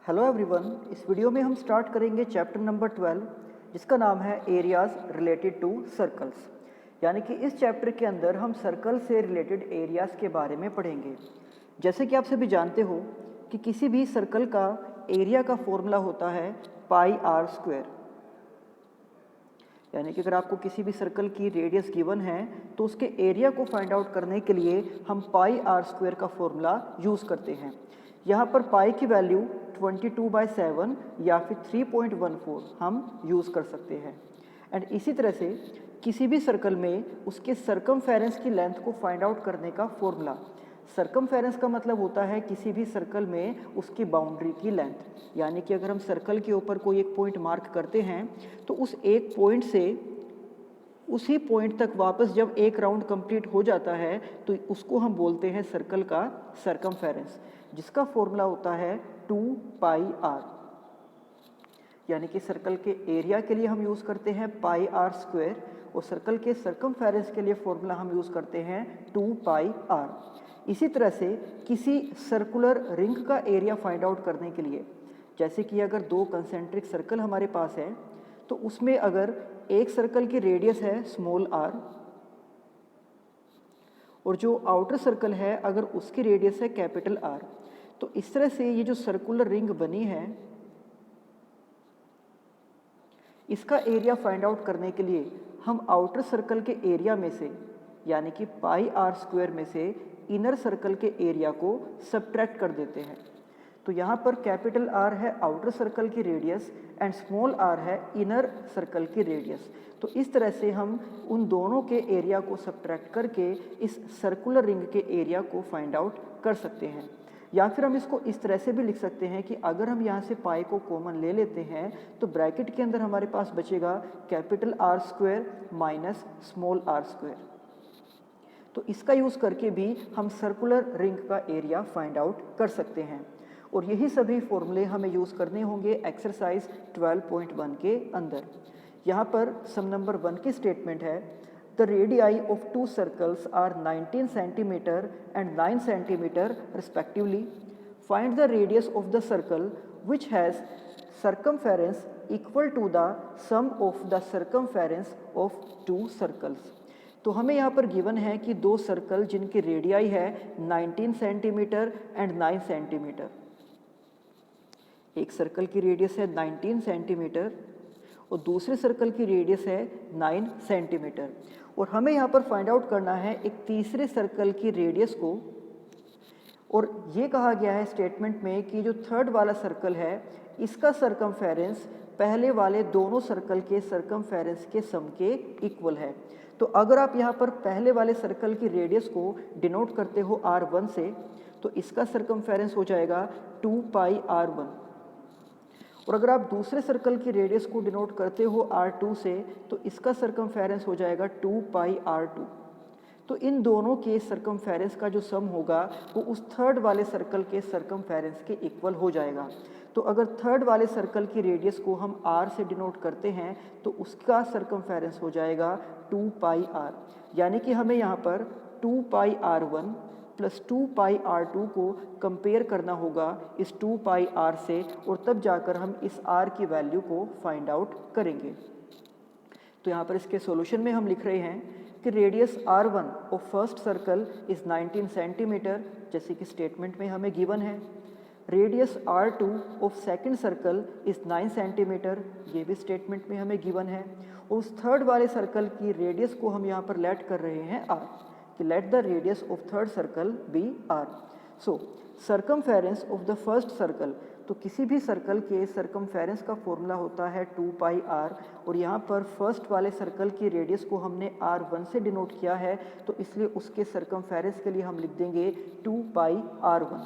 Hello everyone, इस video में हम स्टार्ट करेंगे चैप्टर नंबर 12 जिसका नाम है एरियाज रिलेटेड टू सर्कल्स। यानी कि इस चैप्टर के अंदर हम सर्कल से रिलेटेड एरियाज के बारे में पढ़ेंगे। जैसे कि आप सभी जानते हो कि किसी भी सर्कल का एरिया का फॉर्मूला होता है पाई आर स्क्वायर। यानी कि अगर आपको किसी भी सर्कल की रेडियस गिवन है तो उसके एरिया को फाइंड आउट करने के लिए हम पाई आर स्क्वायर का फॉर्मूला यूज़ करते हैं। यहाँ पर पाई की वैल्यू 22/7 या फिर 3.14 हम यूज़ कर सकते हैं। एंड इसी तरह से किसी भी सर्कल में उसके सरकमफेरेंस की लेंथ को फाइंड आउट करने का फॉर्मूला। सरकमफेरेंस का मतलब होता है किसी भी सर्कल में उसकी बाउंड्री की लेंथ। यानी कि अगर हम सर्कल के ऊपर कोई एक पॉइंट मार्क करते हैं तो उस एक पॉइंट से उसी पॉइंट तक वापस जब एक राउंड कंप्लीट हो जाता है तो उसको हम बोलते हैं सर्कल का सरकमफेरेंस, जिसका फॉर्मूला होता है 2πr। यानी कि सर्कल के एरिया के लिए हम यूज़ करते हैं पाई आर स्क्वायर और सर्कल के सरकमफेरेंस के लिए फॉर्मूला हम यूज़ करते हैं 2πr। इसी तरह से किसी सर्कुलर रिंग का एरिया फाइंड आउट करने के लिए, जैसे कि अगर दो कंसेंट्रिक सर्कल हमारे पास है तो उसमें अगर एक सर्कल की रेडियस है स्मॉल r और जो आउटर सर्कल है अगर उसकी रेडियस है कैपिटल R, तो इस तरह से ये जो सर्कुलर रिंग बनी है इसका एरिया फाइंड आउट करने के लिए हम आउटर सर्कल के एरिया में से यानी कि पाई आर स्क्वायर में से इनर सर्कल के एरिया को सब्ट्रैक्ट कर देते हैं। तो यहाँ पर कैपिटल R है आउटर सर्कल की रेडियस एंड स्मॉल r है इनर सर्कल की रेडियस। तो इस तरह से हम उन दोनों के एरिया को सब्ट्रैक्ट करके इस सर्कुलर रिंग के एरिया को फाइंड आउट कर सकते हैं। या फिर हम इसको इस तरह से भी लिख सकते हैं कि अगर हम यहाँ से पाई को कॉमन ले लेते हैं तो ब्रैकेट के अंदर हमारे पास बचेगा capital R square minus small r square. तो इसका यूज़ करके भी हम सर्कुलर रिंग का एरिया फाइंड आउट कर सकते हैं और यही सभी फॉर्मूले हमें यूज़ करने होंगे एक्सरसाइज 12.1 के अंदर। यहाँ पर सम नंबर 1 की स्टेटमेंट है the radii of two circles are 19 centimetre and 9 centimetre respectively. Find the radius of the circle which has circumference equal to the sum of the circumference of two circles. तो हमें यहाँ पर given है कि दो circle जिनकी radii है 19 centimetre and 9 centimetre. एक सर्कल की रेडियस है 19 सेंटीमीटर और दूसरे सर्कल की रेडियस है 9 सेंटीमीटर और हमें यहाँ पर फाइंड आउट करना है एक तीसरे सर्कल की रेडियस को। और ये कहा गया है स्टेटमेंट में कि जो थर्ड वाला सर्कल है इसका सरकमफेरेंस पहले वाले दोनों सर्कल के सरकमफेरेंस के सम के इक्वल है। तो अगर आप यहाँ पर पहले वाले सर्कल की रेडियस को डिनोट करते हो r1 से तो इसका सरकमफेरेंस हो जाएगा 2πr1 और अगर आप दूसरे सर्कल की रेडियस को डिनोट करते हो r2 से तो इसका सरकमफेरेंस हो जाएगा 2πr2। तो इन दोनों के सरकमफेरेंस का जो सम होगा वो उस थर्ड वाले सर्कल के सरकमफेरेंस के इक्वल हो जाएगा। तो अगर थर्ड वाले सर्कल की रेडियस को हम r से डिनोट करते हैं तो उसका सरकमफेरेंस हो जाएगा 2πr। यानी कि हमें यहाँ पर 2πr1 प्लस 2πr2 को कंपेयर करना होगा इस 2πr से और तब जाकर हम इस r की वैल्यू को फाइंड आउट करेंगे। तो यहाँ पर इसके सॉल्यूशन में हम लिख रहे हैं कि radius r1 of first circle is 19 centimetre, जैसे कि स्टेटमेंट में हमें गिवन है। Radius r2 of second circle is 9 centimetre, ये भी स्टेटमेंट में हमें गिवन है। और उस थर्ड वाले सर्कल की रेडियस को हम यहाँ पर लेट कर रहे हैं r, कि let the radius of third circle be r। So circumference of the first circle, तो किसी भी सर्कल के सरकमफेरेंस का फॉर्मूला होता है 2πr और यहाँ पर फर्स्ट वाले सर्कल की रेडियस को हमने r1 से डिनोट किया है तो इसलिए उसके सरकमफेरेंस के लिए हम लिख देंगे 2πr1।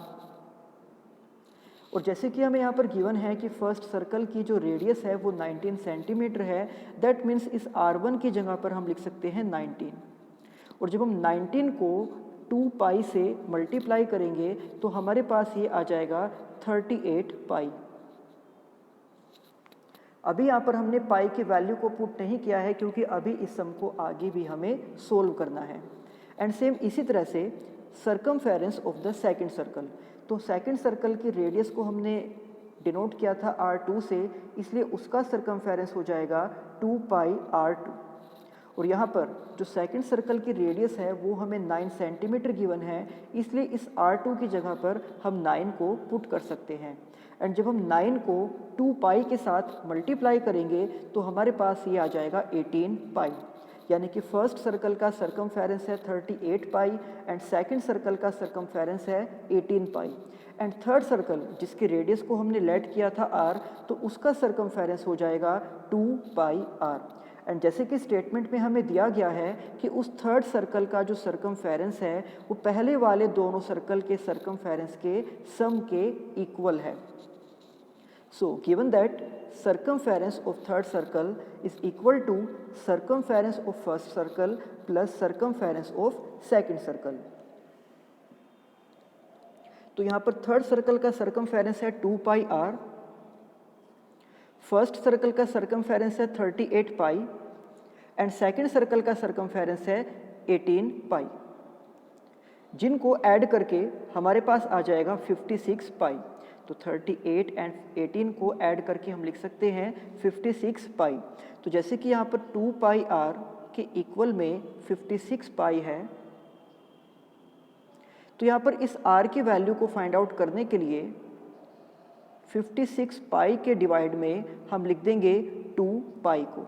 और जैसे कि हमें यहाँ पर गिवन है कि फर्स्ट सर्कल की जो रेडियस है वो 19 सेंटीमीटर है, दैट मीन्स इस r1 की जगह पर हम लिख सकते हैं 19। और जब हम 19 को 2π से मल्टीप्लाई करेंगे तो हमारे पास ये आ जाएगा 38π। अभी यहाँ पर हमने पाई की वैल्यू को पुट नहीं किया है क्योंकि अभी इस सम को आगे भी हमें सोल्व करना है। एंड सेम इसी तरह से circumference of the second circle, तो सेकंड सर्कल की रेडियस को हमने डिनोट किया था r2 से, इसलिए उसका सरकमफेरेंस हो जाएगा 2 पाई r2। और यहाँ पर जो सेकंड सर्कल की रेडियस है वो हमें 9 सेंटीमीटर गिवन है, इसलिए इस r2 की जगह पर हम 9 को पुट कर सकते हैं। एंड जब हम 9 को 2 पाई के साथ मल्टीप्लाई करेंगे तो हमारे पास ये आ जाएगा 18 पाई। यानी कि फर्स्ट सर्कल का सरकमफेरेंस है 38 पाई एंड सेकंड सर्कल का सरकमफेरेंस है 18 पाई। एंड थर्ड सर्कल जिसकी रेडियस को हमने लेट किया था r, तो उसका सरकमफेरेंस हो जाएगा 2 पाई r। एंड जैसे कि स्टेटमेंट में हमें दिया गया है कि उस थर्ड सर्कल का जो सरकमफेरेंस है वो पहले वाले दोनों सर्कल के सरकमफेरेंस के सम के इक्वल है। So given that circumference of third circle is equal to circumference of first circle plus circumference of second circle। तो यहाँ पर थर्ड सर्कल का सरकमफेरेंस है 2 पाई r, फर्स्ट सर्कल का सरकमफेरेंस है 38 पाई एंड सेकंड सर्कल का सरकमफेरेंस है 18 पाई, जिनको ऐड करके हमारे पास आ जाएगा 56 पाई। तो 38 एंड 18 को ऐड करके हम लिख सकते हैं 56 पाई। तो जैसे कि यहाँ पर 2 पाई r के इक्वल में 56 पाई है, तो यहाँ पर इस r की वैल्यू को फाइंड आउट करने के लिए 56 पाई के डिवाइड में हम लिख देंगे 2 पाई को।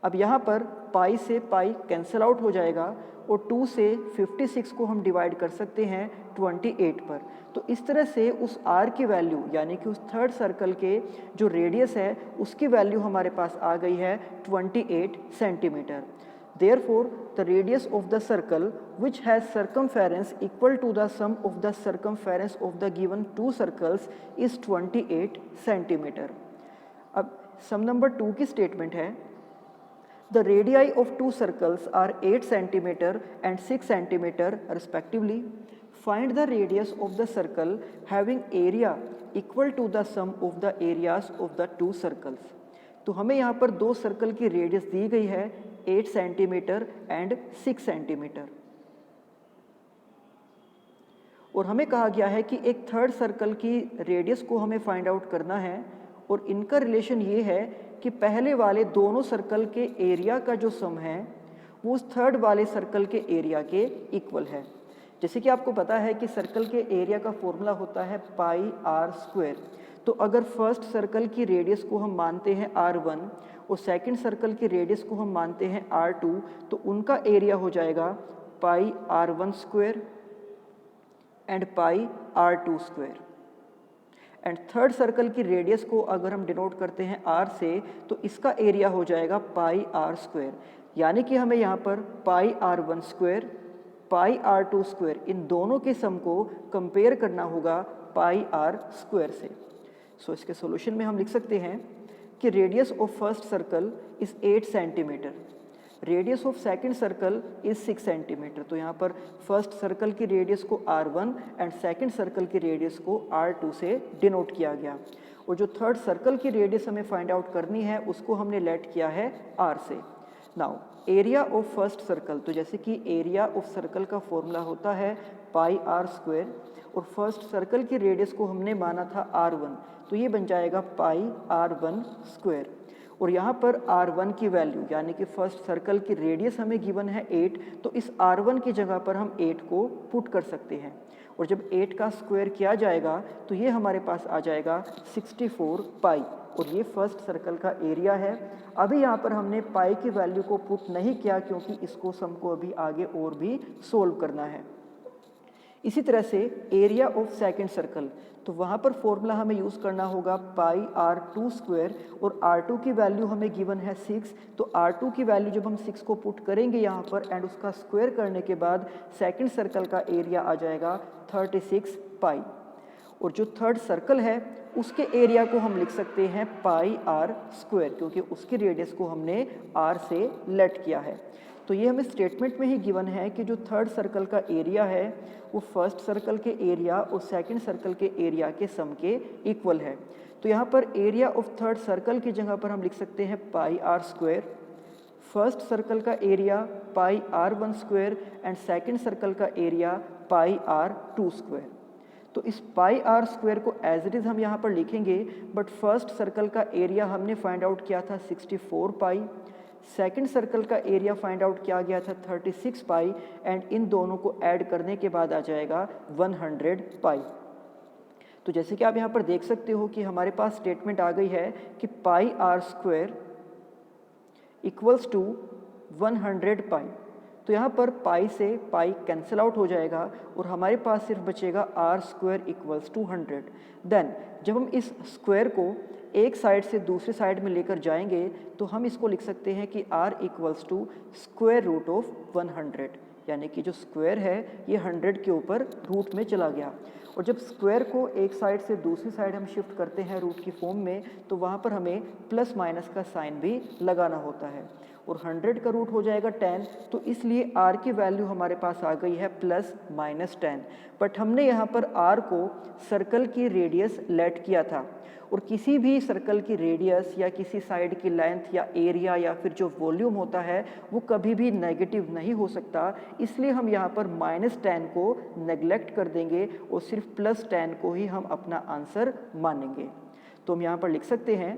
अब यहाँ पर पाई से पाई कैंसिल आउट हो जाएगा और 2 से 56 को हम डिवाइड कर सकते हैं 28 पर। तो इस तरह से उस r की वैल्यू यानी कि उस थर्ड सर्कल के जो रेडियस है उसकी वैल्यू हमारे पास आ गई है 28 centimetre. Therefore, the radius of the circle which has circumference equal to the sum of the circumference of the given two circles is 28 centimeter। अब सम नंबर 2 की स्टेटमेंट है The radii of two circles are 8 centimeter and 6 centimeter respectively. Find the radius of the circle having area equal to the sum of the areas of the two circles। तो हमें यहाँ पर दो circle की radius दी गई है 8 centimetre and 6 centimetre, और हमें कहा गया है कि एक थर्ड सर्कल की रेडियस को हमें फाइंड आउट करना है, और इनका रिलेशन ये है कि पहले वाले दोनों सर्कल के एरिया का जो सम है वो उस थर्ड वाले सर्कल के एरिया के इक्वल है। जैसे कि आपको पता है कि सर्कल के एरिया का फॉर्मूला होता है पाई आर स्क्वायर। तो अगर फर्स्ट सर्कल की रेडियस को हम मानते हैं r1 और सेकंड सर्कल की रेडियस को हम मानते हैं r2, तो उनका एरिया हो जाएगा पाई r1 square and pi r2 square. And third circle की रेडियस को अगर हम डिनोट करते हैं r से, तो इसका एरिया हो जाएगा पाई r स्क्वायर। यानी कि हमें यहाँ पर पाई r1 square pi r2 square इन दोनों के सम को कंपेयर करना होगा पाई r स्क्वायर से। सो इसके सॉल्यूशन में हम लिख सकते हैं कि radius of first circle is 8 centimetre, radius of second circle is 6 centimetre. तो यहाँ पर फर्स्ट सर्कल की रेडियस को r1 एंड सेकंड सर्कल की रेडियस को r2 से डिनोट किया गया, और जो थर्ड सर्कल की रेडियस हमें फाइंड आउट करनी है उसको हमने लेट किया है r से। Now area of first circle, तो जैसे कि एरिया ऑफ सर्कल का फॉर्मूला होता है पाई r स्क्वायर, और फर्स्ट सर्कल की रेडियस को हमने माना था r1, तो ये बन जाएगा पाई r1 स्क्वायर। और यहाँ पर r1 की वैल्यू यानी कि फर्स्ट सर्कल की रेडियस हमें गिवन है 8, तो इस r1 की जगह पर हम 8 को पुट कर सकते हैं, और जब 8 का स्क्वायर किया जाएगा तो ये हमारे पास आ जाएगा 64 पाई, और ये फर्स्ट सर्कल का एरिया है। अभी यहाँ पर हमने पाई की वैल्यू को पुट नहीं किया क्योंकि इसको सम को अभी आगे और भी सोल्व करना है। इसी तरह से एरिया ऑफ सेकंड सर्कल, तो वहाँ पर फॉर्मूला हमें यूज़ करना होगा पाई r2 स्क्वायर, और r2 की वैल्यू हमें गिवन है 6, तो r2 की वैल्यू जब हम 6 को पुट करेंगे यहाँ पर एंड उसका स्क्वायर करने के बाद सेकंड सर्कल का एरिया आ जाएगा 36 पाई, और जो थर्ड सर्कल है उसके एरिया को हम लिख सकते हैं पाई r स्क्वायर, क्योंकि उसकी रेडियस को हमने r से लेट किया है। तो ये हमें स्टेटमेंट में ही गिवन है कि जो थर्ड सर्कल का एरिया है वो फर्स्ट सर्कल के एरिया और सेकंड सर्कल के एरिया के सम के इक्वल है। तो यहाँ पर एरिया ऑफ थर्ड सर्कल की जगह पर हम लिख सकते हैं पाई r स्क्वायर, फर्स्ट सर्कल का area pi r1 square and second circle का एरिया पाई r2 स्क्वायर। तो इस पाई आर स्क्वायर को एज इट इज़ हम यहाँ पर लिखेंगे, बट फर्स्ट सर्कल का एरिया हमने फाइंड आउट किया था 64 पाई, सेकंड सर्कल का एरिया फाइंड आउट किया गया था 36 पाई, एंड इन दोनों को ऐड करने के बाद आ जाएगा 100 पाई। तो जैसे कि आप यहाँ पर देख सकते हो कि हमारे पास स्टेटमेंट आ गई है कि पाई आर स्क्वायर इक्वल्स टू 100 पाई। तो यहाँ पर पाई से पाई कैंसिल आउट हो जाएगा और हमारे पास सिर्फ बचेगा r square equals to 100। Then जब हम इस स्क्वायर को एक साइड से दूसरी साइड में लेकर जाएंगे तो हम इसको लिख सकते हैं कि r equals to square root of 100, यानी कि जो स्क्वायर है ये 100 के ऊपर रूट में चला गया। और जब स्क्वायर को एक साइड से दूसरी साइड हम शिफ्ट करते हैं रूट की फॉर्म में, तो वहाँ पर हमें प्लस माइनस का साइन भी लगाना होता है, और 100 का रूट हो जाएगा 10, तो इसलिए r की वैल्यू हमारे पास आ गई है प्लस माइनस 10। बट हमने यहाँ पर r को सर्कल की रेडियस लेट किया था, और किसी भी सर्कल की रेडियस या किसी साइड की लेंथ या एरिया या फिर जो वॉल्यूम होता है वो कभी भी नेगेटिव नहीं हो सकता, इसलिए हम यहाँ पर -10 को नेग्लेक्ट कर देंगे और सिर्फ +10 को ही हम अपना आंसर मानेंगे। तो हम यहाँ पर लिख सकते हैं,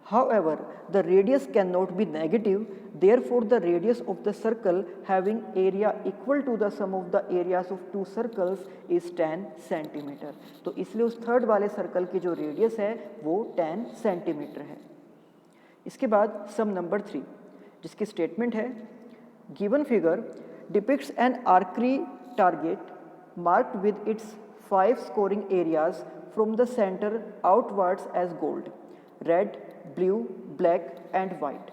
however the radius cannot be negative, therefore the radius of the circle having area equal to the sum of the areas of two circles is 10 centimeter। तो इसलिए उस थर्ड वाले सर्कल की जो रेडियस है वो 10 सेंटीमीटर है। इसके बाद सम नंबर 3 जिसकी स्टेटमेंट है, given figure depicts an archery target marked with its 5 scoring areas from the center outwards as gold, red, blue, black and white.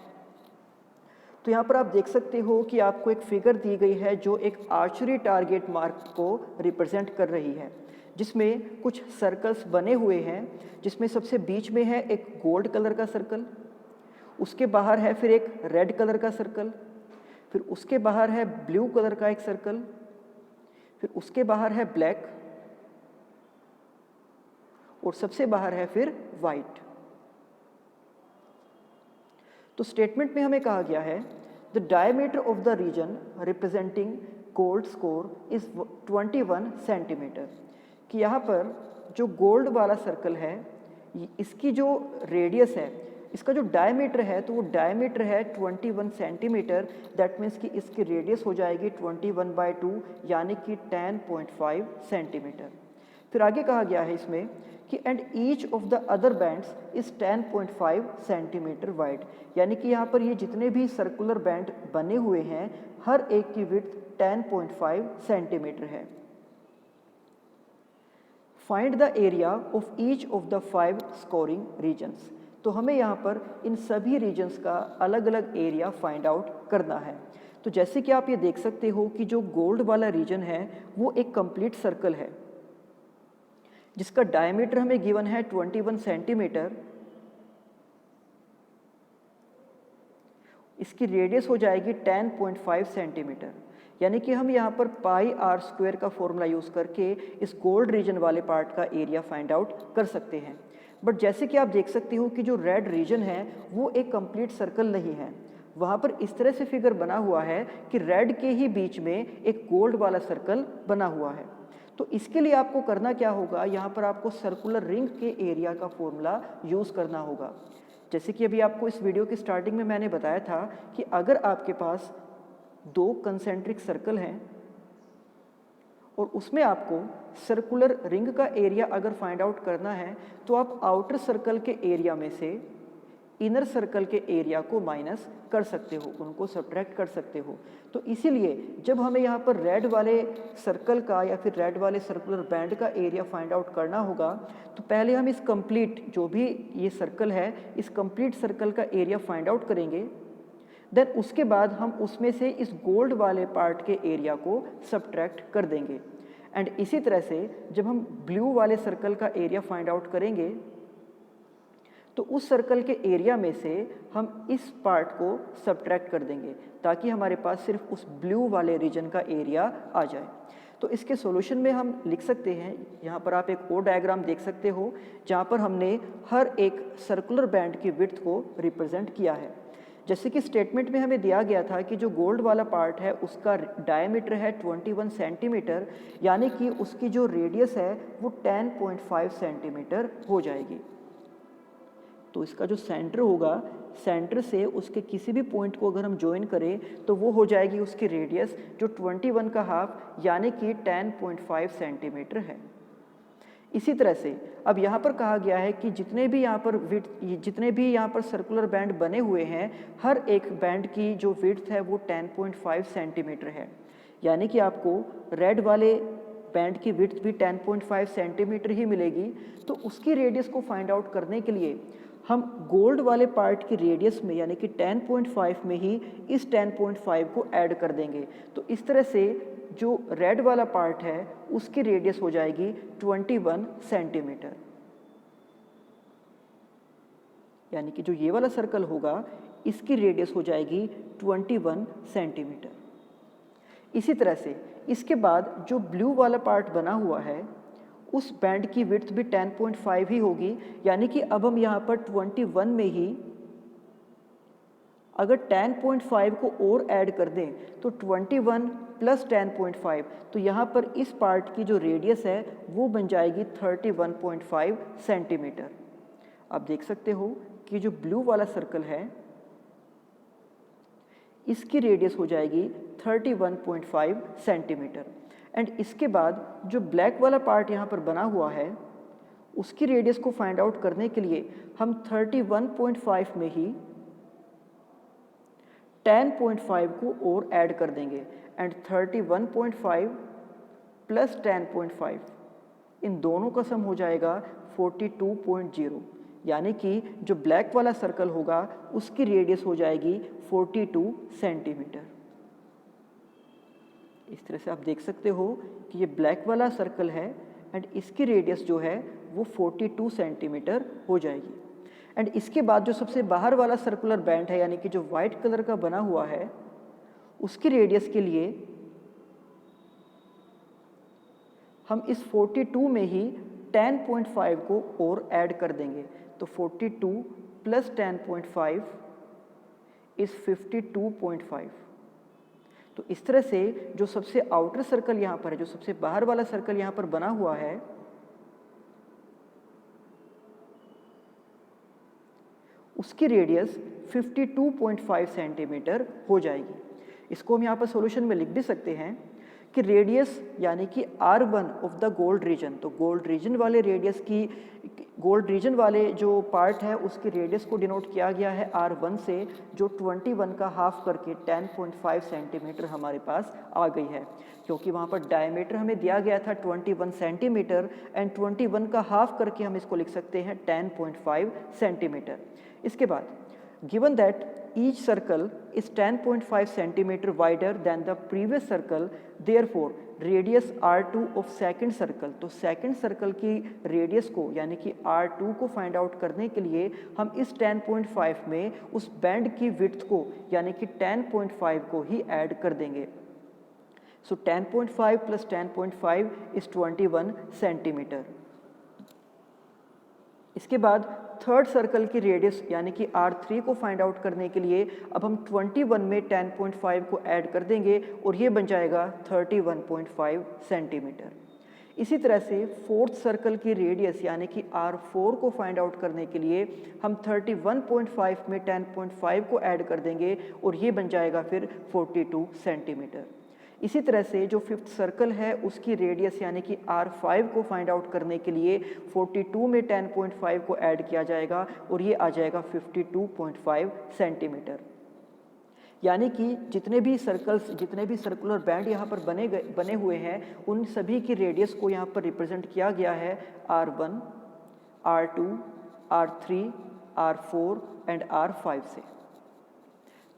तो यहाँ पर आप देख सकते हो कि आपको एक फिगर दी गई है जो एक आर्चरी टारगेट मार्क को रिप्रेजेंट कर रही है, जिसमें कुछ सर्कल्स बने हुए हैं, जिसमें सबसे बीच में है एक गोल्ड कलर का सर्कल, उसके बाहर है फिर एक रेड कलर का सर्कल, फिर उसके बाहर है ब्लू कलर का एक सर्कल, फिर उसके बाहर है ब्लैक, और सबसे बाहर है फिर वाइट। तो स्टेटमेंट में हमें कहा गया है, the diameter of the region representing gold score is 21 centimetre, कि यहाँ पर जो गोल्ड वाला सर्कल है इसकी जो रेडियस है, इसका जो डायमीटर है, तो वो डायमीटर है 21 सेंटीमीटर। दैट मीन्स कि इसकी रेडियस हो जाएगी 21/2 यानी कि 10.5 सेंटीमीटर। फिर आगे कहा गया है इसमें कि and each of the other bands is 10.5 centimetre wide, यानी कि यहाँ पर ये जितने भी सर्कुलर बैंड बने हुए हैं हर एक की विड्थ 10.5 सेंटीमीटर है। Find the area of each of the 5 scoring regions. तो हमें यहाँ पर इन सभी रीजन्स का अलग अलग एरिया फाइंड आउट करना है। तो जैसे कि आप ये देख सकते हो कि जो गोल्ड वाला रीजन है वो एक कंप्लीट सर्कल है जिसका डायमीटर हमें गिवन है 21 सेंटीमीटर, इसकी रेडियस हो जाएगी 10.5 सेंटीमीटर, यानी कि हम यहाँ पर पाई आर स्क्वायर का फॉर्मूला यूज़ करके इस गोल्ड रीजन वाले पार्ट का एरिया फाइंड आउट कर सकते हैं। बट जैसे कि आप देख सकते हो कि जो रेड रीजन है वो एक कंप्लीट सर्कल नहीं है, वहाँ पर इस तरह से फिगर बना हुआ है कि रेड के ही बीच में एक गोल्ड वाला सर्कल बना हुआ है। तो इसके लिए आपको करना क्या होगा, यहाँ पर आपको सर्कुलर रिंग के एरिया का फॉर्मूला यूज़ करना होगा। जैसे कि अभी आपको इस वीडियो की स्टार्टिंग में मैंने बताया था कि अगर आपके पास 2 कंसेंट्रिक सर्कल हैं और उसमें आपको सर्कुलर रिंग का एरिया अगर फाइंड आउट करना है तो आप आउटर सर्कल के एरिया में से इनर सर्कल के एरिया को माइनस कर सकते हो, उनको सब्ट्रैक्ट कर सकते हो। तो इसीलिए जब हमें यहाँ पर रेड वाले सर्कल का या फिर रेड वाले सर्कुलर बैंड का एरिया फाइंड आउट करना होगा तो पहले हम इस कंप्लीट जो भी ये सर्कल है इस कंप्लीट सर्कल का एरिया फाइंड आउट करेंगे। देन उसके बाद हम उसमें से इस गोल्ड वाले पार्ट के एरिया को सब्ट्रैक्ट कर देंगे। एंड इसी तरह से जब हम ब्लू वाले सर्कल का एरिया फाइंड आउट करेंगे तो उस सर्कल के एरिया में से हम इस पार्ट को सब्ट्रैक्ट कर देंगे ताकि हमारे पास सिर्फ उस ब्लू वाले रीजन का एरिया आ जाए। तो इसके सॉल्यूशन में हम लिख सकते हैं, यहाँ पर आप एक और डायग्राम देख सकते हो जहाँ पर हमने हर एक सर्कुलर बैंड की विड्थ को रिप्रेजेंट किया है। जैसे कि स्टेटमेंट में हमें दिया गया था कि जो गोल्ड वाला पार्ट है उसका डायमीटर है 21 सेंटीमीटर, यानी कि उसकी जो रेडियस है वो 10.5 सेंटीमीटर हो जाएगी। तो इसका जो सेंटर होगा, सेंटर से उसके किसी भी पॉइंट को अगर हम ज्वाइन करें तो वो हो जाएगी उसकी रेडियस जो 21 का हाफ यानी कि 10.5 सेंटीमीटर है। इसी तरह से अब यहाँ पर कहा गया है कि जितने भी यहाँ पर सर्कुलर बैंड बने हुए हैं, हर एक बैंड की जो विड्थ है वो 10.5 सेंटीमीटर है, यानी कि आपको रेड वाले बैंड की विड्थ भी 10.5 सेंटीमीटर ही मिलेगी। तो उसकी रेडियस को फाइंड आउट करने के लिए हम गोल्ड वाले पार्ट की रेडियस में यानी कि 10.5 में ही इस 10.5 को ऐड कर देंगे। तो इस तरह से जो रेड वाला पार्ट है उसकी रेडियस हो जाएगी 21 सेंटीमीटर, यानी कि जो ये वाला सर्कल होगा इसकी रेडियस हो जाएगी 21 सेंटीमीटर। इसी तरह से इसके बाद जो ब्लू वाला पार्ट बना हुआ है उस बैंड की विड्थ भी 10.5 ही होगी, यानी कि अब हम यहाँ पर 21 में ही अगर 10.5 को और ऐड कर दें तो 21 प्लस 10.5, तो यहाँ पर इस पार्ट की जो रेडियस है वो बन जाएगी 31.5 सेंटीमीटर। आप देख सकते हो कि जो ब्लू वाला सर्कल है इसकी रेडियस हो जाएगी 31.5 सेंटीमीटर। एंड इसके बाद जो ब्लैक वाला पार्ट यहाँ पर बना हुआ है उसकी रेडियस को फाइंड आउट करने के लिए हम 31.5 में ही 10.5 को और ऐड कर देंगे एंड 31.5 प्लस 10.5 इन दोनों का सम हो जाएगा 42.0, यानी कि जो ब्लैक वाला सर्कल होगा उसकी रेडियस हो जाएगी 42 सेंटीमीटर। इस तरह से आप देख सकते हो कि ये ब्लैक वाला सर्कल है एंड इसकी रेडियस जो है वो 42 सेंटीमीटर हो जाएगी। एंड इसके बाद जो सबसे बाहर वाला सर्कुलर बैंड है यानी कि जो वाइट कलर का बना हुआ है उसकी रेडियस के लिए हम इस 42 में ही 10.5 को और ऐड कर देंगे। तो 42 प्लस 10.5 इज 52.5। तो इस तरह से जो सबसे आउटर सर्कल यहाँ पर है, जो सबसे बाहर वाला सर्कल यहाँ पर बना हुआ है, उसकी रेडियस 52.5 सेंटीमीटर हो जाएगी। इसको हम यहाँ पर सॉल्यूशन में लिख भी सकते हैं कि रेडियस यानी कि R1 of the gold reason, तो गोल्ड रीजन वाले जो पार्ट है उसकी रेडियस को डिनोट किया गया है R1 से, जो 21 का हाफ करके 10.5 सेंटीमीटर हमारे पास आ गई है, क्योंकि वहाँ पर डायमीटर हमें दिया गया था 21 सेंटीमीटर एंड 21 का हाफ करके हम इसको लिख सकते हैं 10.5 सेंटीमीटर। इसके बाद given that each circle is 10.5 centimeter wider than the previous circle, therefore radius R2 of second circle, तो सेकंड सर्कल की रेडियस को यानी कि R2 को फाइंड आउट करने के लिए हम इस 10.5 में उस बैंड की विड्थ को यानी कि 10.5 को ही ऐड कर देंगे। सो 10.5 प्लस 10.5 इज 21 सेंटीमीटर। इसके बाद थर्ड सर्कल की रेडियस यानी कि R3 को फाइंड आउट करने के लिए अब हम 21 में 10.5 को ऐड कर देंगे और ये बन जाएगा 31.5 सेंटीमीटर। इसी तरह से फोर्थ सर्कल की रेडियस यानी कि R4 को फाइंड आउट करने के लिए हम 31.5 में 10.5 को ऐड कर देंगे और ये बन जाएगा फिर 42 सेंटीमीटर। इसी तरह से जो फिफ्थ सर्कल है उसकी रेडियस यानी कि R5 को फाइंड आउट करने के लिए 42 में 10.5 को ऐड किया जाएगा और ये आ जाएगा 52.5 सेंटीमीटर। यानी कि जितने भी सर्कुलर बैंड यहाँ पर बने हुए हैं उन सभी की रेडियस को यहाँ पर रिप्रेजेंट किया गया है R1, R2, R3, R4 and R5 से।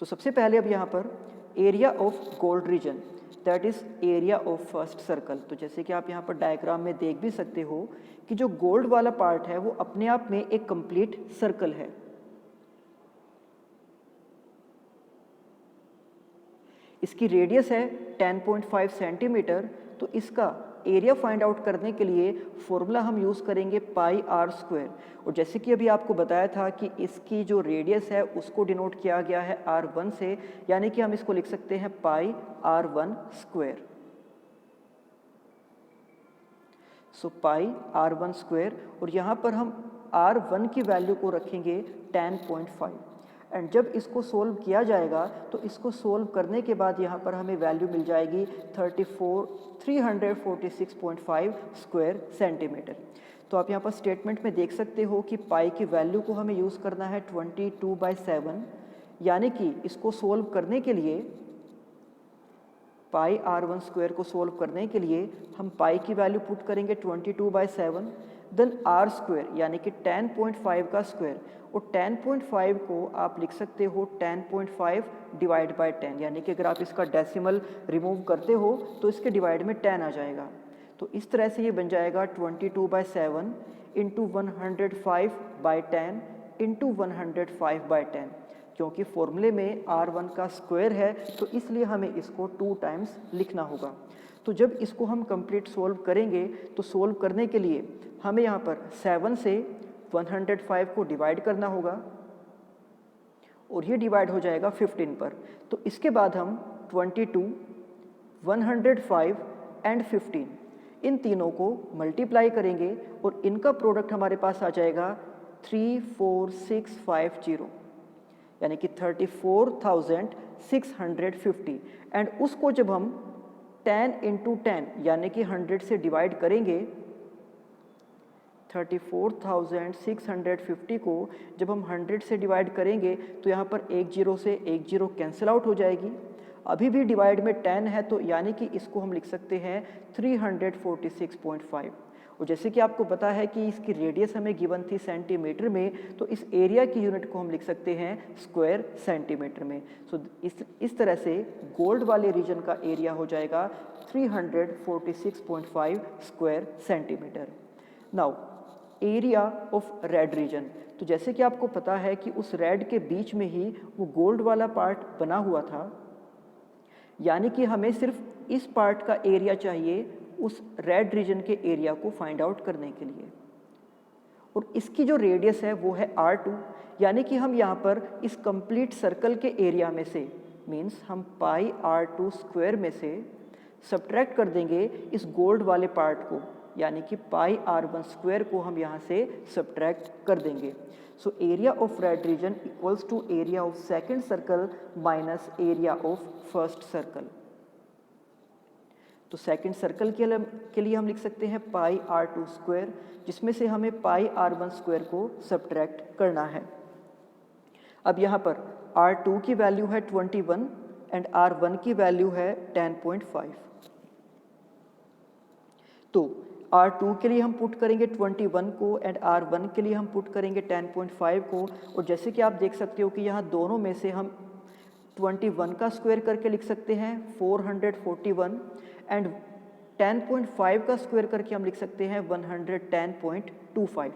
तो सबसे पहले अब यहाँ पर area of gold reason, that is area of first circle. तो जैसे कि आप यहाँ पर डायग्राम में देख भी सकते हो कि जो गोल्ड वाला पार्ट है वो अपने आप में एक कंप्लीट सर्कल है। इसकी रेडियस है 10.5 सेंटीमीटर, तो इसका एरिया फाइंड आउट करने के लिए फॉर्मूला हम यूज़ करेंगे पाई आर स्क्वायर, और जैसे कि अभी आपको बताया था कि इसकी जो रेडियस है उसको डिनोट किया गया है r1 से, यानी कि हम इसको लिख सकते हैं पाई r1 स्क्वायर। सो पाई r1 स्क्वायर, और यहाँ पर हम r1 की वैल्यू को रखेंगे 10.5, एंड जब इसको सोल्व किया जाएगा तो इसको सोल्व करने के बाद यहाँ पर हमें वैल्यू मिल जाएगी 346.5 स्क्वायर सेंटीमीटर। तो आप यहाँ पर स्टेटमेंट में देख सकते हो कि पाई की वैल्यू को हमें यूज़ करना है 22/7, यानी कि इसको सोल्व करने के लिए पाई r1 स्क्वायर को सोल्व करने के लिए हम पाई की वैल्यू पुट करेंगे 22/7, देन r स्क्वायर यानी कि 10.5 का स्क्वायर, और 10.5 को आप लिख सकते हो 10.5 डिवाइड बाय 10, यानी कि अगर आप इसका डेसिमल रिमूव करते हो तो इसके डिवाइड में 10 आ जाएगा। तो इस तरह से ये बन जाएगा 22/7 इंटू 105/10 इंटू 105/10, क्योंकि फॉर्मूले में r1 का स्क्वायर है तो इसलिए हमें इसको 2 टाइम्स लिखना होगा। तो जब इसको हम कंप्लीट सोल्व करेंगे तो सोल्व करने के लिए हमें यहाँ पर 7 से 105 को डिवाइड करना होगा, और ये डिवाइड हो जाएगा 15 पर। तो इसके बाद हम 22, 105 एंड 15 इन तीनों को मल्टीप्लाई करेंगे और इनका प्रोडक्ट हमारे पास आ जाएगा 34650, यानी कि 34,650, एंड उसको जब हम 10 इंटू 10 यानी कि 100 से डिवाइड करेंगे, 34,650 को जब हम 100 से डिवाइड करेंगे तो यहाँ पर एक जीरो से एक जीरो कैंसिल आउट हो जाएगी। अभी भी डिवाइड में 10 है, तो यानी कि इसको हम लिख सकते हैं 346.5, और जैसे कि आपको पता है कि इसकी रेडियस हमें गिवन थी सेंटीमीटर में, तो इस एरिया की यूनिट को हम लिख सकते हैं स्क्वायर सेंटीमीटर में। सो इस तरह से गोल्ड वाले रीजन का एरिया हो जाएगा 346.5 square centimetre. Now area of red reason, तो जैसे कि आपको पता है कि उस रेड के बीच में ही वो गोल्ड वाला पार्ट बना हुआ था, यानी कि हमें सिर्फ इस पार्ट का एरिया चाहिए उस रेड रीजन के एरिया को फाइंड आउट करने के लिए, और इसकी जो रेडियस है वो है r2, यानी कि हम यहाँ पर इस कंप्लीट सर्कल के एरिया में से, मीन्स हम पाई r2 स्क्वायर में से सब्ट्रैक्ट कर देंगे इस गोल्ड वाले पार्ट को, यानी कि पाई r1 स्क्वायर को हम यहाँ से सब्ट्रैक्ट कर देंगे। So area of red region equals to area of second circle minus area of first circle. तो सेकंड सर्कल के लिए हम लिख सकते हैं पाई r2 स्क्वायर, जिसमें से हमें पाई r1 स्क्वायर को सब्ट्रैक्ट करना है। अब यहाँ पर r2 की वैल्यू है 21 एंड r1 की वैल्यू है 10.5। तो r2 के लिए हम पुट करेंगे 21 को एंड r1 के लिए हम पुट करेंगे 10.5 को, और जैसे कि आप देख सकते हो कि यहाँ दोनों में से हम 21 का स्क्वायर करके लिख सकते हैं 441, एंड 10.5 का स्क्वायर करके हम लिख सकते हैं 110.25,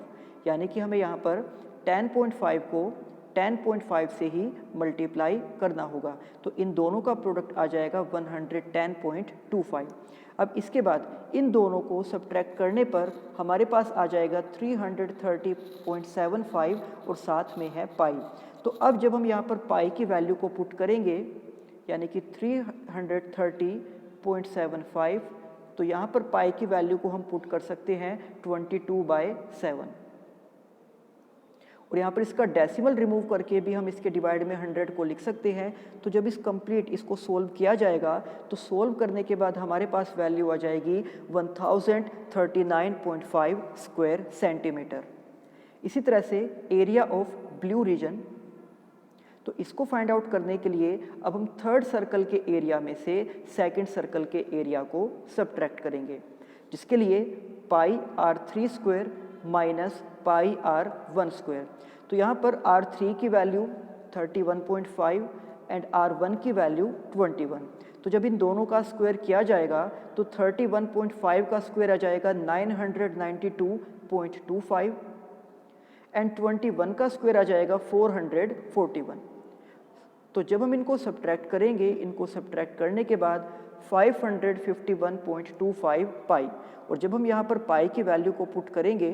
यानी कि हमें यहाँ पर 10.5 को 10.5 से ही मल्टीप्लाई करना होगा। तो इन दोनों का प्रोडक्ट आ जाएगा 110.25। अब इसके बाद इन दोनों को सब्ट्रैक्ट करने पर हमारे पास आ जाएगा 330.75 और साथ में है पाई। तो अब जब हम यहाँ पर पाई की वैल्यू को पुट करेंगे, यानी कि 330.75, तो यहाँ पर पाई की वैल्यू को हम पुट कर सकते हैं 22/7, और यहाँ पर इसका डेसिमल रिमूव करके भी हम इसके डिवाइड में 100 को लिख सकते हैं। तो जब इस कंप्लीट इसको सोल्व किया जाएगा तो सोल्व करने के बाद हमारे पास वैल्यू आ जाएगी 1039.5 स्क्वायर सेंटीमीटर। इसी तरह से एरिया ऑफ ब्लू रीजन, तो इसको फाइंड आउट करने के लिए अब हम थर्ड सर्कल के एरिया में से सेकंड सर्कल के एरिया को सब्ट्रैक्ट करेंगे, जिसके लिए पाई r3 square minus pi r1 square. तो यहाँ पर r3 की वैल्यू 31.5 एंड r1 की वैल्यू 21। तो जब इन दोनों का स्क्वायर किया जाएगा तो 31.5 का स्क्वायर आ जाएगा 992.25 एंड 21 का स्क्वायर आ जाएगा 441। तो जब हम इनको सब्ट्रैक्ट करेंगे, इनको सब्ट्रैक्ट करने के बाद 551.25 पाई। और जब हम यहाँ पर पाई की वैल्यू को पुट करेंगे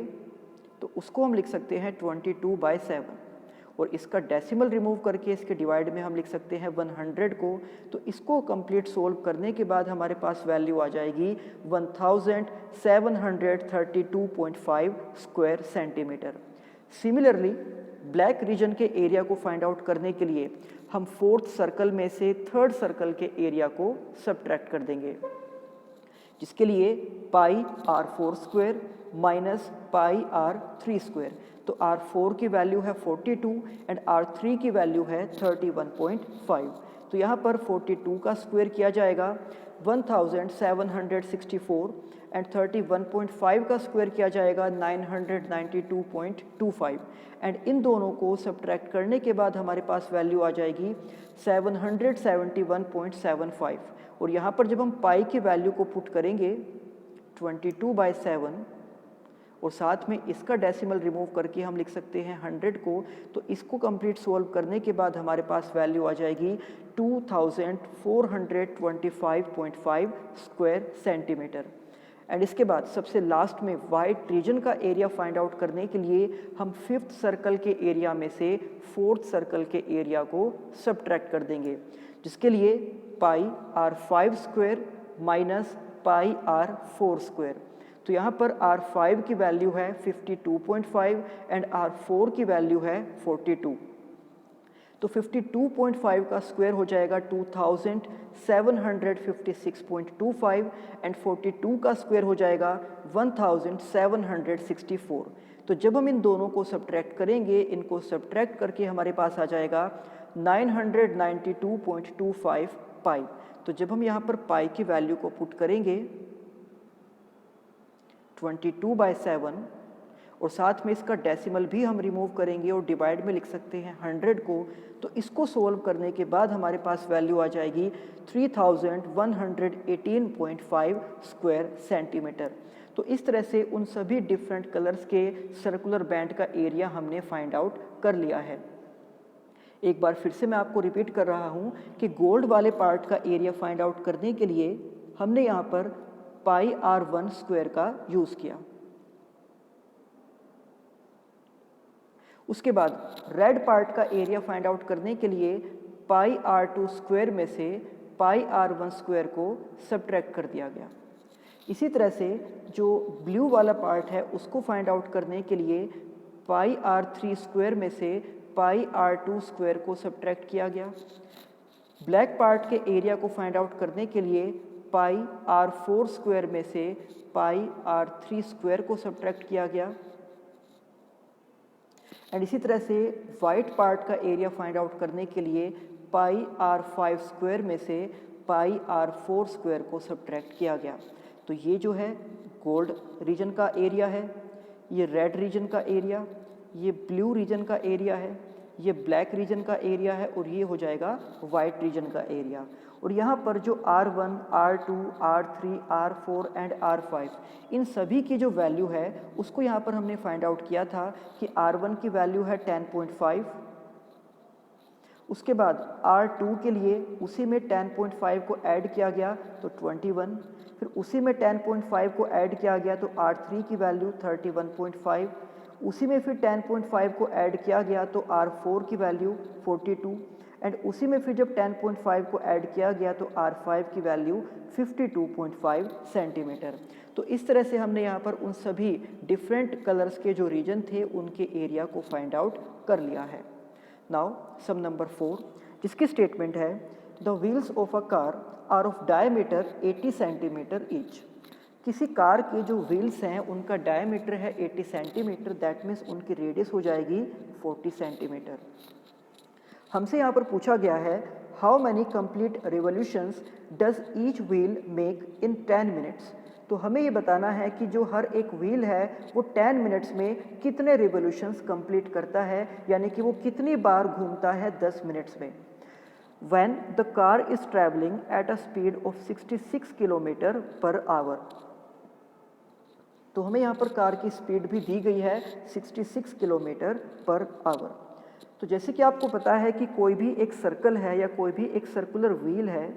तो उसको हम लिख सकते हैं 22/7, और इसका डेसिमल रिमूव करके इसके डिवाइड में हम लिख सकते हैं 100 को। तो इसको कंप्लीट सोल्व करने के बाद हमारे पास वैल्यू आ जाएगी 1732.5 square centimetre. Similarly black reason के एरिया को फाइंड आउट करने के लिए हम फोर्थ सर्कल में से थर्ड सर्कल के एरिया को सब्ट्रैक्ट कर देंगे, जिसके लिए पाई r4 square minus pi r3 square. तो r4 की वैल्यू है 42 एंड r3 की वैल्यू है 31.5। तो यहाँ पर 42 का स्क्वायर किया जाएगा 1764 एंड 31.5 का स्क्वायर किया जाएगा 992.25 एंड इन दोनों को सब्ट्रैक्ट करने के बाद हमारे पास वैल्यू आ जाएगी 771.75। और यहाँ पर जब हम पाई की वैल्यू को पुट करेंगे 22/7 और साथ में इसका डेसिमल रिमूव करके हम लिख सकते हैं 100 को, तो इसको कंप्लीट सोल्व करने के बाद हमारे पास वैल्यू आ जाएगी 2425.5 स्क्वायर सेंटीमीटर। एंड इसके बाद सबसे लास्ट में वाइट रीजन का एरिया फाइंड आउट करने के लिए हम फिफ्थ सर्कल के एरिया में से फोर्थ सर्कल के एरिया को सब्ट्रैक्ट कर देंगे, जिसके लिए पाई r5 square minus pi r4 square. तो यहाँ पर r5 की वैल्यू है 52.5 एंड r4 की वैल्यू है 42। तो 52.5 का स्क्वायर हो जाएगा 2756.25 एंड 42 का स्क्वायर हो जाएगा 1764। तो जब हम इन दोनों को सब्ट्रैक्ट करेंगे, इनको सब्ट्रैक्ट करके हमारे पास आ जाएगा 992.25 पाई। तो जब हम यहाँ पर पाई की वैल्यू को पुट करेंगे 22/7 और साथ में इसका डेसिमल भी हम रिमूव करेंगे और डिवाइड में लिख सकते हैं 100 को, तो इसको सोल्व करने के बाद हमारे पास वैल्यू आ जाएगी 3118.5 स्क्वायर सेंटीमीटर। तो इस तरह से उन सभी डिफरेंट कलर्स के सर्कुलर बैंड का एरिया हमने फाइंड आउट कर लिया है। एक बार फिर से मैं आपको रिपीट कर रहा हूँ कि गोल्ड वाले पार्ट का एरिया फाइंड आउट करने के लिए हमने यहाँ पर पाई r1 स्क्वायर का यूज़ किया। उसके बाद रेड पार्ट का एरिया फाइंड आउट करने के लिए पाई r2 स्क्वायर में से पाई r1 स्क्वायर को सब्ट्रैक्ट कर दिया गया। इसी तरह से जो ब्लू वाला पार्ट है उसको फाइंड आउट करने के लिए पाई r3 स्क्वायर में से पाई r2 स्क्वायर को सब्ट्रैक्ट किया गया। ब्लैक पार्ट के एरिया को फाइंड आउट करने के लिए पाई r4 स्क्वायर में से पाई r3 स्क्वायर को सब्ट्रैक्ट किया गया। एंड इसी तरह से वाइट पार्ट का एरिया फाइंड आउट करने के लिए पाई r5 स्क्वायर में से पाई r4 स्क्वायर को सब्ट्रैक्ट किया गया। तो ये जो है गोल्ड रीजन का एरिया है, ये रेड रीजन का एरिया, ये ब्लू रीजन का एरिया है, ये ब्लैक रीजन का एरिया है और ये हो जाएगा वाइट रीजन का एरिया। और यहाँ पर जो R1, R2, R3, R4 and R5 इन सभी की जो वैल्यू है उसको यहाँ पर हमने फाइंड आउट किया था कि R1 की वैल्यू है 10.5, उसके बाद R2 के लिए उसी में 10.5 को ऐड किया गया तो 21, फिर उसी में 10.5 को ऐड किया गया तो R3 की वैल्यू 31.5, उसी में फिर 10.5 को ऐड किया गया तो R4 की वैल्यू 42 एंड उसी में फिर जब 10.5 को ऐड किया गया तो R5 की वैल्यू 52.5 सेंटीमीटर। तो इस तरह से हमने यहाँ पर उन सभी डिफरेंट कलर्स के जो रीजन थे उनके एरिया को फाइंड आउट कर लिया है। नाउ सम नंबर 4, जिसकी स्टेटमेंट है the wheels of a car are of diameter 80 centimetre each. किसी कार के जो व्हील्स हैं उनका डायमीटर है 80 सेंटीमीटर, दैट मीन्स उनकी रेडियस हो जाएगी 40 सेंटीमीटर। हमसे यहाँ पर पूछा गया है how many complete revolutions does each wheel make in 10 minutes. तो हमें ये बताना है कि जो हर एक व्हील है वो 10 मिनट्स में कितने रिवोल्यूशंस कंप्लीट करता है, यानी कि वो कितनी बार घूमता है 10 मिनट्स में। When the car is traveling at a speed of 66 kilometre per hour. तो हमें यहाँ पर कार की स्पीड भी दी गई है 66 किलोमीटर पर आवर। तो जैसे कि आपको पता है कि कोई भी एक सर्कल है या कोई भी एक सर्कुलर व्हील है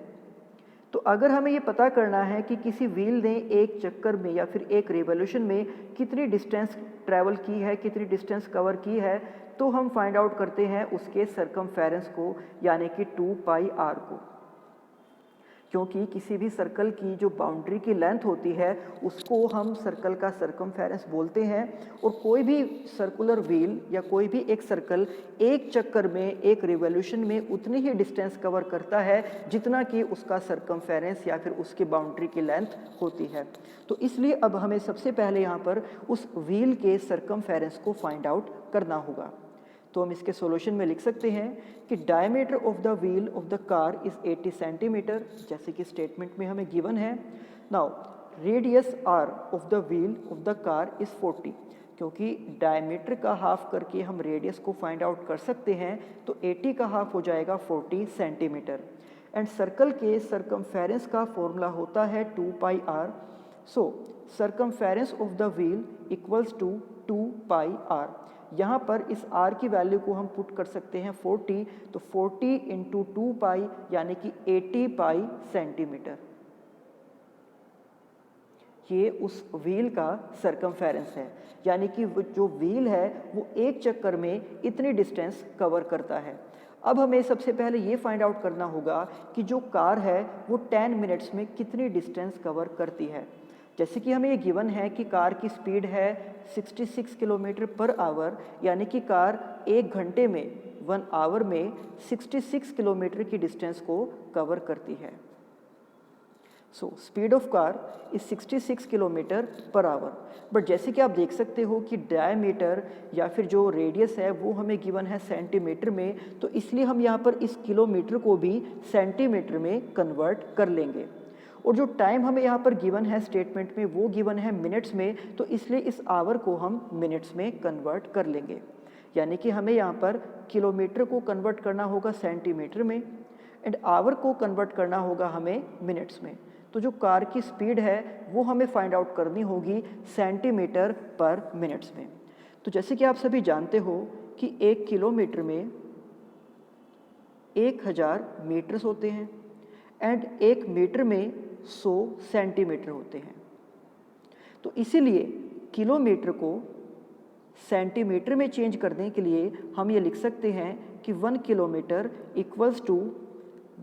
तो अगर हमें ये पता करना है कि किसी व्हील ने एक चक्कर में या फिर एक रिवॉल्यूशन में कितनी डिस्टेंस ट्रैवल की है, कितनी डिस्टेंस कवर की है, तो हम फाइंड आउट करते हैं उसके सरकमफेरेंस को, यानी कि 2 पाई आर को। क्योंकि किसी भी सर्कल की जो बाउंड्री की लेंथ होती है उसको हम सर्कल का सरकमफेरेंस बोलते हैं, और कोई भी सर्कुलर व्हील या कोई भी एक सर्कल एक चक्कर में, एक रिवॉल्यूशन में उतनी ही डिस्टेंस कवर करता है जितना कि उसका सरकमफेरेंस या फिर उसकी बाउंड्री की लेंथ होती है। तो इसलिए अब हमें सबसे पहले यहाँ पर उस व्हील के सरकमफेरेंस को फाइंड आउट करना होगा। तो हम इसके सॉल्यूशन में लिख सकते हैं कि diameter of the wheel of the car is 80 centimetre, जैसे कि स्टेटमेंट में हमें गिवन है। Now radius r of the wheel of the car is 40, क्योंकि डायमीटर का हाफ करके हम रेडियस को फाइंड आउट कर सकते हैं, तो 80 का हाफ हो जाएगा 40 सेंटीमीटर। एंड सर्कल के सरकमफेरेंस का फॉर्मूला होता है 2 pi r. So circumference of the wheel equals to 2 pi r. यहाँ पर इस r की वैल्यू को हम पुट कर सकते हैं 40, तो 40 इंटू 2 पाई यानी कि 80 पाई सेंटीमीटर। ये उस व्हील का सरकमफेरेंस है, यानी कि जो व्हील है वो एक चक्कर में इतनी डिस्टेंस कवर करता है। अब हमें सबसे पहले ये फाइंड आउट करना होगा कि जो कार है वो 10 मिनट्स में कितनी डिस्टेंस कवर करती है। जैसे कि हमें ये गिवन है कि कार की स्पीड है 66 किलोमीटर पर आवर, यानी कि कार 1 घंटे में 1 आवर में 66 किलोमीटर की डिस्टेंस को कवर करती है। So speed of car is 66 kilometre per hour. But जैसे कि आप देख सकते हो कि डायमीटर या फिर जो रेडियस है वो हमें गिवन है सेंटीमीटर में, तो इसलिए हम यहाँ पर इस किलोमीटर को भी सेंटीमीटर में कन्वर्ट कर लेंगे। और जो टाइम हमें यहाँ पर गिवन है स्टेटमेंट में वो गिवन है मिनट्स में, तो इसलिए इस आवर को हम मिनट्स में कन्वर्ट कर लेंगे। यानी कि हमें यहाँ पर किलोमीटर को कन्वर्ट करना होगा सेंटीमीटर में एंड आवर को कन्वर्ट करना होगा हमें मिनट्स में। तो जो कार की स्पीड है वो हमें फाइंड आउट करनी होगी सेंटीमीटर पर मिनट्स में। तो जैसे कि आप सभी जानते हो कि 1 किलोमीटर में 1000 मीटर्स होते हैं एंड 1 मीटर में 100 सेंटीमीटर होते हैं। तो इसीलिए किलोमीटर को सेंटीमीटर में चेंज करने के लिए हम ये लिख सकते हैं कि 1 किलोमीटर इक्वल्स टू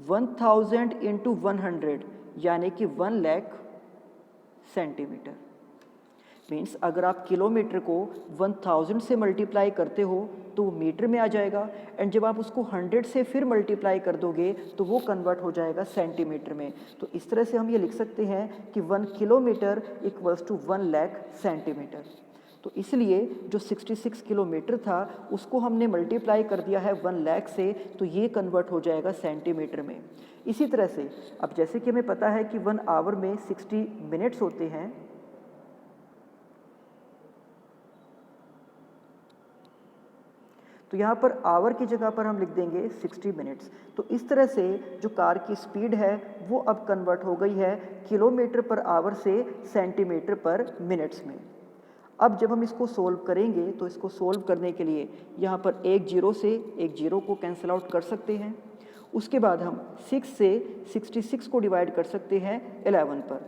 1000 इंटू 100, यानी कि 1 लाख सेंटीमीटर। मीन्स अगर आप किलोमीटर को 1000 से मल्टीप्लाई करते हो तो वो मीटर में आ जाएगा, एंड जब आप उसको 100 से फिर मल्टीप्लाई कर दोगे तो वो कन्वर्ट हो जाएगा सेंटीमीटर में। तो इस तरह से हम ये लिख सकते हैं कि 1 kilometre equals to 1 lakh centimetre. तो इसलिए जो 66 किलोमीटर था उसको हमने मल्टीप्लाई कर दिया है 1 लाख से, तो ये कन्वर्ट हो जाएगा सेंटीमीटर में। इसी तरह से अब जैसे कि हमें पता है कि 1 आवर में 60 मिनट्स होते हैं, तो यहाँ पर आवर की जगह पर हम लिख देंगे 60 मिनट्स। तो इस तरह से जो कार की स्पीड है वो अब कन्वर्ट हो गई है किलोमीटर पर आवर से सेंटीमीटर पर मिनट्स में। अब जब हम इसको सोल्व करेंगे तो इसको सोल्व करने के लिए यहाँ पर एक जीरो से एक जीरो को कैंसिल आउट कर सकते हैं। उसके बाद हम 6 से 66 को डिवाइड कर सकते हैं 11 पर,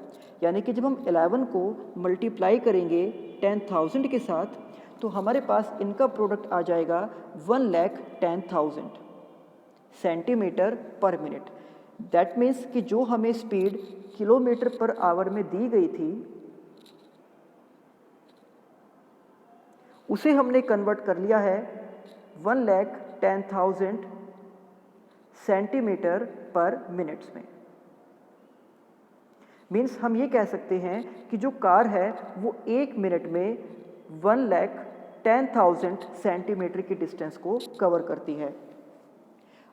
यानी कि जब हम 11 को मल्टीप्लाई करेंगे 10,000 के साथ तो हमारे पास इनका प्रोडक्ट आ जाएगा 1,10,000 सेंटीमीटर पर मिनट। दैट मीन्स कि जो हमें स्पीड किलोमीटर पर आवर में दी गई थी उसे हमने कन्वर्ट कर लिया है 1,10,000 सेंटीमीटर पर मिनट्स में। मीन्स हम ये कह सकते हैं कि जो कार है वो 1 मिनट में 1,10,000 सेंटीमीटर की डिस्टेंस को कवर करती है।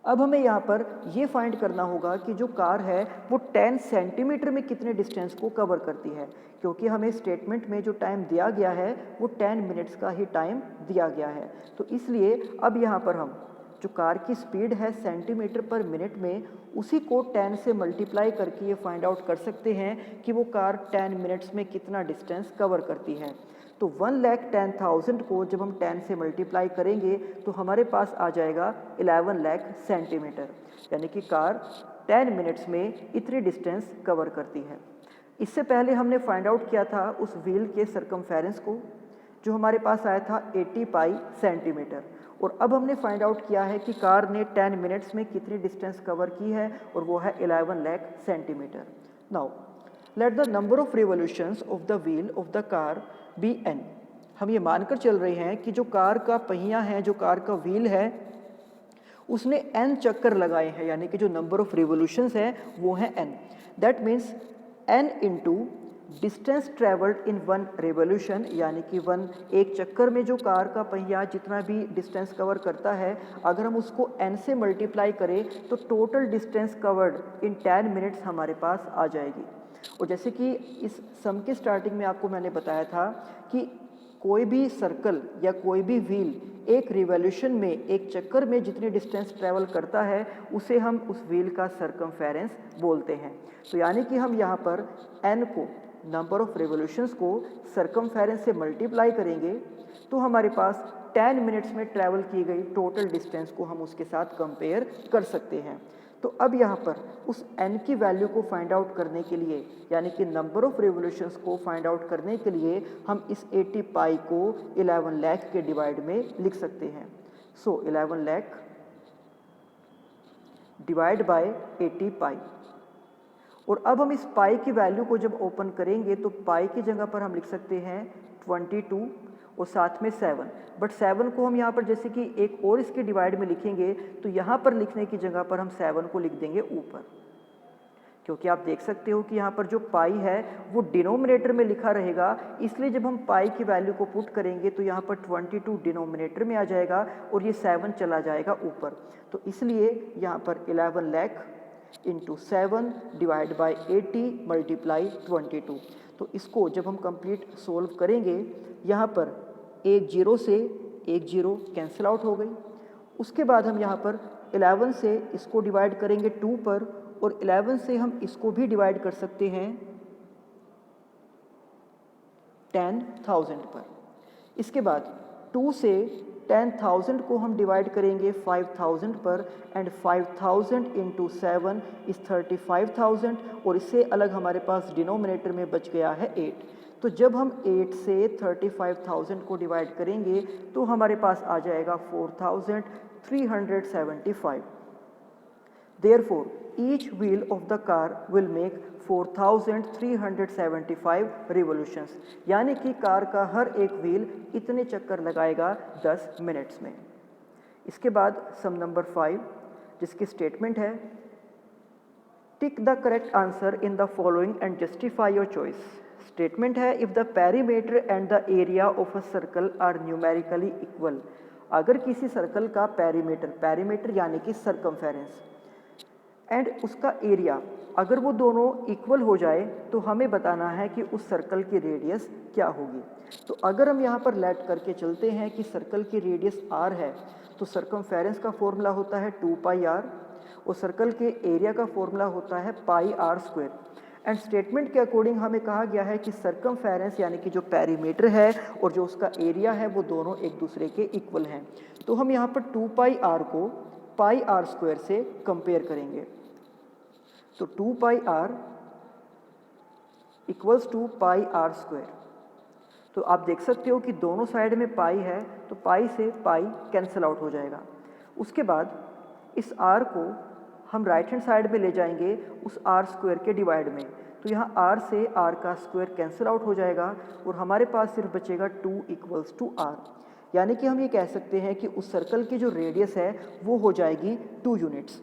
अब हमें यहाँ पर ये फाइंड करना होगा कि जो कार है वो 10 सेंटीमीटर में कितने डिस्टेंस को कवर करती है, क्योंकि हमें स्टेटमेंट में जो टाइम दिया गया है वो 10 मिनट्स का ही टाइम दिया गया है। तो इसलिए अब यहाँ पर हम जो कार की स्पीड है सेंटीमीटर पर मिनट में उसी को 10 से मल्टीप्लाई करके ये फाइंड आउट कर सकते हैं कि वो कार 10 मिनट्स में कितना डिस्टेंस कवर करती है। तो 1,10,000 को जब हम 10 से मल्टीप्लाई करेंगे तो हमारे पास आ जाएगा 11 लाख सेंटीमीटर, यानी कि कार 10 मिनट्स में इतनी डिस्टेंस कवर करती है। इससे पहले हमने फाइंड आउट किया था उस व्हील के सरकमफेरेंस को, जो हमारे पास आया था 80 पाई सेंटीमीटर, और अब हमने फाइंड आउट किया है कि कार ने 10 मिनट्स में कितनी डिस्टेंस कवर की है, और वो है 11 lakh centimetre. Now let the number of revolutions of the wheel of the car be n। हम ये मानकर चल रहे हैं कि जो कार का पहिया है, जो कार का व्हील है, उसने n चक्कर लगाए हैं, यानी कि जो नंबर ऑफ रिवोल्यूशंस है वो है n। That means n into distance travelled in one revolution, यानी कि एक चक्कर में जो कार का पहिया जितना भी डिस्टेंस कवर करता है, अगर हम उसको n से मल्टीप्लाई करें तो total distance covered in 10 minutes हमारे पास आ जाएगी। और जैसे कि इस सम के स्टार्टिंग में आपको मैंने बताया था कि कोई भी सर्कल या कोई भी व्हील एक रिवोल्यूशन में, एक चक्कर में जितनी डिस्टेंस ट्रैवल करता है उसे हम उस व्हील का सरकमफेरेंस बोलते हैं। तो यानी कि हम यहाँ पर n को, नंबर ऑफ रिवोल्यूशंस को सरकमफेरेंस से मल्टीप्लाई करेंगे तो हमारे पास 10 मिनट्स में ट्रैवल की गई टोटल डिस्टेंस को हम उसके साथ कंपेयर कर सकते हैं। तो अब यहाँ पर उस n की वैल्यू को फाइंड आउट करने के लिए, यानी कि नंबर ऑफ रिवोल्यूशंस को फाइंड आउट करने के लिए हम इस 80 पाई को 11 लाख के डिवाइड में लिख सकते हैं। सो 11 लाख डिवाइड बाय 80 पाई। और अब हम इस पाई की वैल्यू को जब ओपन करेंगे तो पाई की जगह पर हम लिख सकते हैं 22 और साथ में 7। बट 7 को हम यहाँ पर जैसे कि एक और इसके डिवाइड में लिखेंगे तो यहाँ पर लिखने की जगह पर हम 7 को लिख देंगे ऊपर, क्योंकि आप देख सकते हो कि यहाँ पर जो पाई है वो डिनोमिनेटर में लिखा रहेगा, इसलिए जब हम पाई की वैल्यू को पुट करेंगे तो यहाँ पर 22 डिनोमिनेटर में आ जाएगा और ये 7 चला जाएगा ऊपर। तो इसलिए यहाँ पर 11 lakh into 7 divide by 80 multiply 22। तो इसको जब हम कंप्लीट सोल्व करेंगे, यहाँ पर एक जीरो से एक जीरो कैंसिल आउट हो गई। उसके बाद हम यहाँ पर 11 से इसको डिवाइड करेंगे 2 पर, और 11 से हम इसको भी डिवाइड कर सकते हैं 10,000 पर। इसके बाद 2 से 10,000 को हम डिवाइड करेंगे 5,000 पर, एंड 5,000 इंटू 7 इज़ 35,000, और इससे अलग हमारे पास डिनोमिनेटर में बच गया है 8। तो जब हम 8 से 35,000 को डिवाइड करेंगे तो हमारे पास आ जाएगा 4,375। Therefore, each wheel of the car will make 4,375 revolutions, यानी कि कार का हर एक व्हील इतने चक्कर लगाएगा 10 मिनट्स में। इसके बाद सम नंबर 5 जिसकी स्टेटमेंट है, tick the correct answer in the following and justify your choice. Statement है, if the perimeter and the area of a circle are numerically equal. अगर किसी सर्कल का पेरीमीटर यानी कि सरकमफेरेंस एंड उसका एरिया अगर वो दोनों इक्वल हो जाए तो हमें बताना है कि उस सर्कल की रेडियस क्या होगी। तो अगर हम यहाँ पर लेट करके चलते हैं कि सर्कल की रेडियस r है, तो सरकमफेरेंस का फॉर्मूला होता है 2πr, और सर्कल के एरिया का फॉर्मूला होता है πr²। एंड स्टेटमेंट के अकॉर्डिंग हमें कहा गया है कि सरकमफेरेंस यानी कि जो पेरीमीटर है और जो उसका एरिया है वो दोनों एक दूसरे के इक्वल हैं। तो हम यहाँ पर 2πr को πr² से कंपेयर करेंगे। तो 2πr इक्वल्स टू πr²। तो आप देख सकते हो कि दोनों साइड में पाई है, तो पाई से पाई कैंसिल आउट हो जाएगा। उसके बाद इस r को हम राइट हैंड साइड में ले जाएंगे उस r² के डिवाइड में, तो यहाँ r से r का स्क्वायर कैंसिल आउट हो जाएगा और हमारे पास सिर्फ बचेगा 2 इक्वल्स टू r। यानी कि हम ये कह सकते हैं कि उस सर्कल की जो रेडियस है वो हो जाएगी 2 यूनिट्स।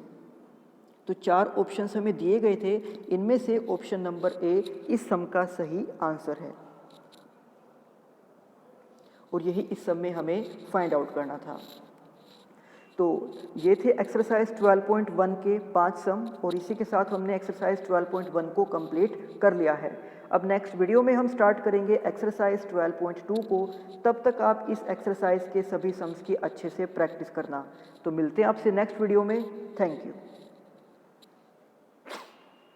तो 4 ऑप्शंस हमें दिए गए थे, इनमें से ऑप्शन नंबर ए इस सम का सही आंसर है, और यही इस सम में हमें फाइंड आउट करना था। तो ये थे एक्सरसाइज 12.1 के 5 सम, और इसी के साथ हमने एक्सरसाइज 12.1 को कंप्लीट कर लिया है। अब नेक्स्ट वीडियो में हम स्टार्ट करेंगे एक्सरसाइज 12.2 को। तब तक आप इस एक्सरसाइज के सभी सम्स की अच्छे से प्रैक्टिस करना। तो मिलते हैं आपसे नेक्स्ट वीडियो में। Thank you.